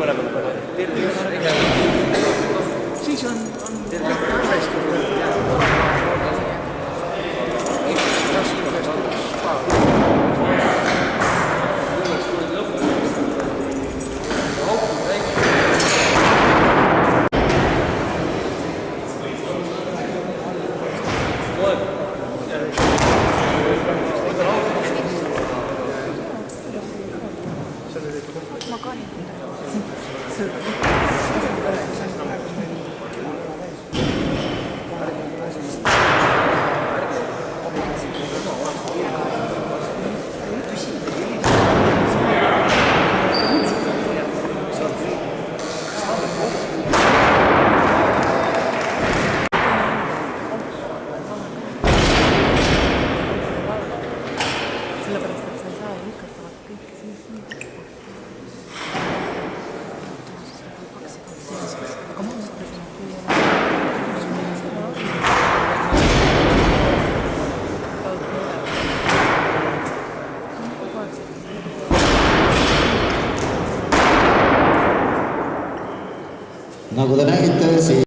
mõlemad tervis, siis on sellepärast, et sa ei saa lükatavad kõike aga ma mõtlesin, et kui nagu te nägite, siis